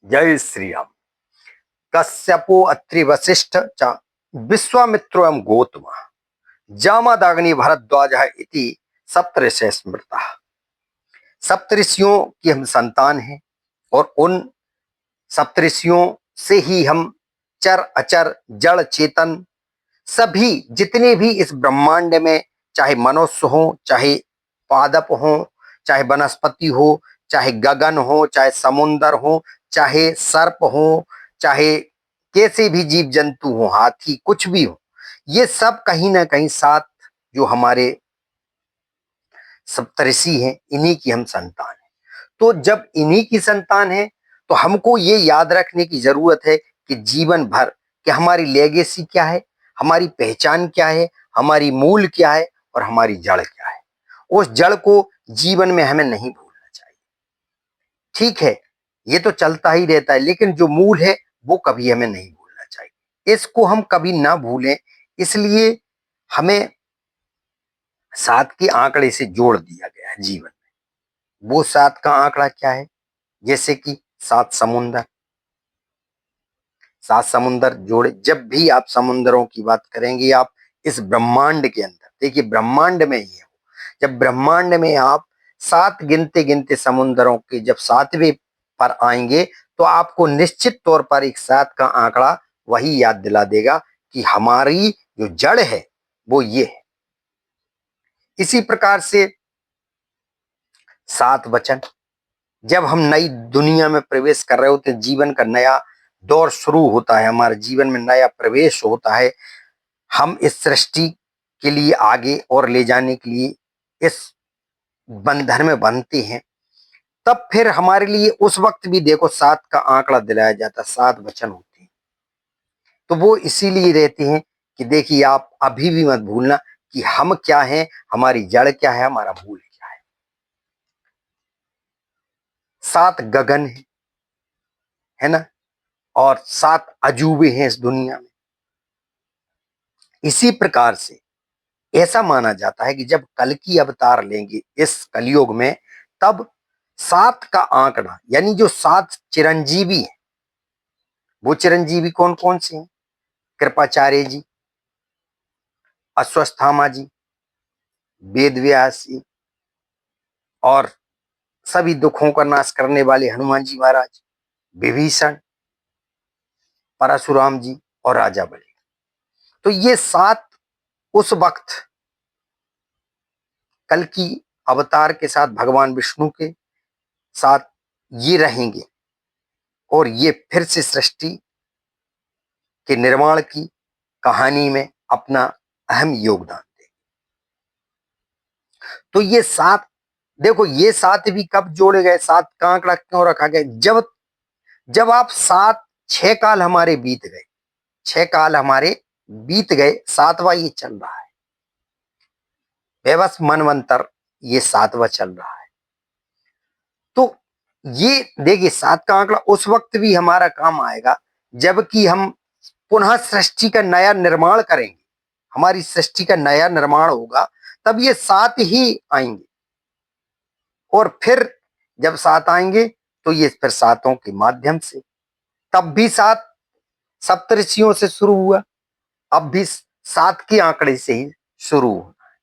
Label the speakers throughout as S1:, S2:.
S1: जय श्री राम। कश्यपो अत्रि वसिष्ठ च विश्वामित्रो एवं गौतम जामादाग्नि भरद्वाज इति सप्तऋषय स्मृता। सप्तऋषियों की हम संतान हैं और उन सप्तऋषियों से ही हम चर अचर जड़ चेतन सभी जितने भी इस ब्रह्मांड में, चाहे मनुष्य हो, चाहे पादप हो, चाहे वनस्पति हो, चाहे गगन हो, चाहे समुन्दर हो, चाहे सर्प हो, चाहे कैसे भी जीव जंतु हो, हाथी, कुछ भी हो, ये सब कहीं ना कहीं साथ जो हमारे सप्तऋषि हैं, इन्हीं की हम संतान हैं। तो जब इन्हीं की संतान है तो हमको ये याद रखने की जरूरत है कि जीवन भर कि हमारी लेगेसी क्या है, हमारी पहचान क्या है, हमारी मूल क्या है और हमारी जड़ क्या है। उस जड़ को जीवन में हमें नहीं भूलना चाहिए। ठीक है, ये तो चलता ही रहता है, लेकिन जो मूल है वो कभी हमें नहीं भूलना चाहिए। इसको हम कभी ना भूलें, इसलिए हमें 7 के आंकड़े से जोड़ दिया गया है जीवन में। वो 7 का आंकड़ा क्या है? जैसे कि 7 समुंदर, 7 समुंदर जोड़े। जब भी आप समुंदरों की बात करेंगे, आप इस ब्रह्मांड के अंदर देखिए, ब्रह्मांड में ही हो, जब ब्रह्मांड में आप 7 गिनते गिनते समुंदरों के जब 7वें पर आएंगे तो आपको निश्चित तौर पर एक 7 का आंकड़ा वही याद दिला देगा कि हमारी जो जड़ है वो ये है। इसी प्रकार से 7 वचन, जब हम नई दुनिया में प्रवेश कर रहे होते हैं, जीवन का नया दौर शुरू होता है, हमारे जीवन में नया प्रवेश होता है, हम इस सृष्टि के लिए आगे और ले जाने के लिए इस बंधन में बनते हैं, तब फिर हमारे लिए उस वक्त भी देखो 7 का आंकड़ा दिलाया जाता है, 7 वचन होते हैं। तो वो इसीलिए रहते हैं कि देखिए, आप अभी भी मत भूलना कि हम क्या हैं, हमारी जड़ क्या है, हमारा मूल क्या है। 7 गगन है ना, और 7 अजूबे हैं इस दुनिया में। इसी प्रकार से ऐसा माना जाता है कि जब कल की अवतार लेंगे इस कलयुग में, तब 7 का आंकड़ा, यानी जो 7 चिरंजीवी हैं, वो चिरंजीवी कौन कौन से हैं? कृपाचार्य जी, अश्वत्थामा जी, वेद व्यास जी, और सभी दुखों का नाश करने वाले हनुमान जी महाराज, विभीषण, परशुराम जी और राजा बलि। तो ये 7 उस वक्त कल की अवतार के साथ भगवान विष्णु के साथ ये रहेंगे और ये फिर से सृष्टि के निर्माण की कहानी में अपना अहम योगदान देंगे। तो ये 7, देखो ये 7 भी कब जोड़े गए, 7 का आंकड़ा क्यों रखा गया? जब जब आप 7 6 काल हमारे बीत गए, 6 काल हमारे बीत गए, 7वां ये चल रहा है, वैवस मनवंतर ये 7वां चल रहा है। तो ये देखिए, 7 का आंकड़ा उस वक्त भी हमारा काम आएगा जबकि हम पुनः सृष्टि का नया निर्माण करेंगे, हमारी सृष्टि का नया निर्माण होगा, तब ये 7 ही आएंगे। और फिर जब 7 आएंगे तो ये फिर 7 के माध्यम से, तब भी 7 सप्तऋषियों से शुरू हुआ, अब भी 7 के आंकड़े से ही शुरू होना है।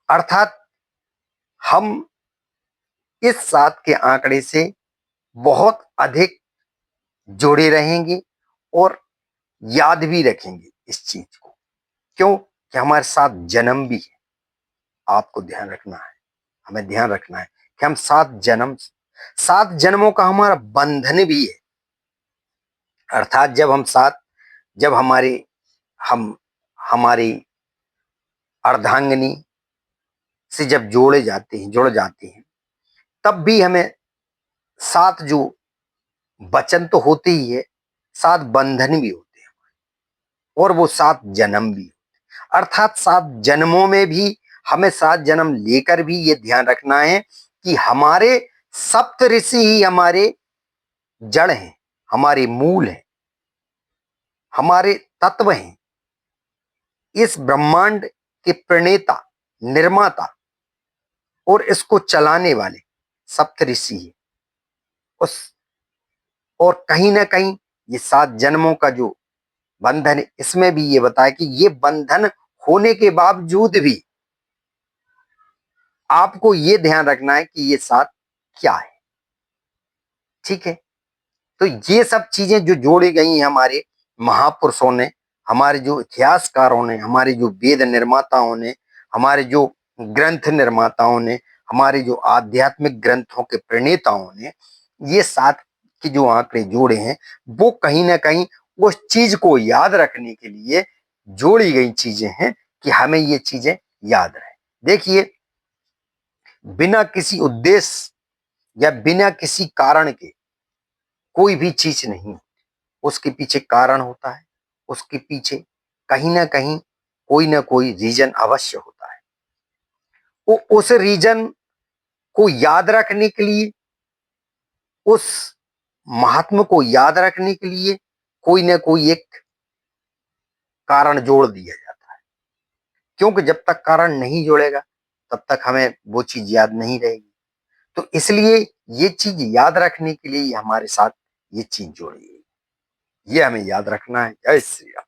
S1: अर्थात हम इस 7 के आंकड़े से बहुत अधिक जुड़े रहेंगे और याद भी रखेंगे इस चीज को। क्यों? कि हमारे साथ जन्म भी है, आपको ध्यान रखना है, हमें ध्यान रखना है कि हम 7 जन्मों का हमारा बंधन भी है। अर्थात जब हम हमारी अर्धांगिनी से जब जुड़ जाते हैं, तब भी हमें 7 जो वचन तो होते ही है, 7 बंधन भी होते हैं और वो 7 जन्म भी। अर्थात 7 जन्मों में भी हमें 7 जन्म लेकर भी ये ध्यान रखना है कि हमारे सप्त ऋषि ही हमारे जड़ हैं, हमारे मूल हैं, हमारे तत्व हैं। इस ब्रह्मांड के प्रणेता, निर्माता और इसको चलाने वाले सप्त ऋषि है। उस और कहीं ना कहीं ये 7 जन्मों का जो बंधन है, इसमें भी ये बताया कि ये बंधन होने के बावजूद भी आपको ये ध्यान रखना है कि ये 7 क्या है। ठीक है, तो ये सब चीजें जो जोड़ी गई हैं हमारे महापुरुषों ने, हमारे जो इतिहासकारों ने, हमारे जो वेद निर्माताओं ने, हमारे जो ग्रंथ निर्माताओं ने, हमारे जो आध्यात्मिक ग्रंथों के प्रणेताओं ने ये 7 के जो आंकड़े जोड़े हैं, वो कहीं ना कहीं उस चीज को याद रखने के लिए जोड़ी गई चीजें हैं कि हमें ये चीजें याद रहे। देखिए, बिना किसी उद्देश्य या बिना किसी कारण के कोई भी चीज नहीं, उसके पीछे कारण होता है, उसके पीछे कहीं ना कहीं कोई ना कोई रीजन अवश्य होता है। वो उस रीजन को याद रखने के लिए, उस महात्मा को याद रखने के लिए कोई ना कोई एक कारण जोड़ दिया जाता है, क्योंकि जब तक कारण नहीं जोड़ेगा तब तक हमें वो चीज याद नहीं रहेगी। तो इसलिए ये चीज याद रखने के लिए हमारे साथ ये चीज जोड़ी गई, ये हमें याद रखना है। जय श्री राम।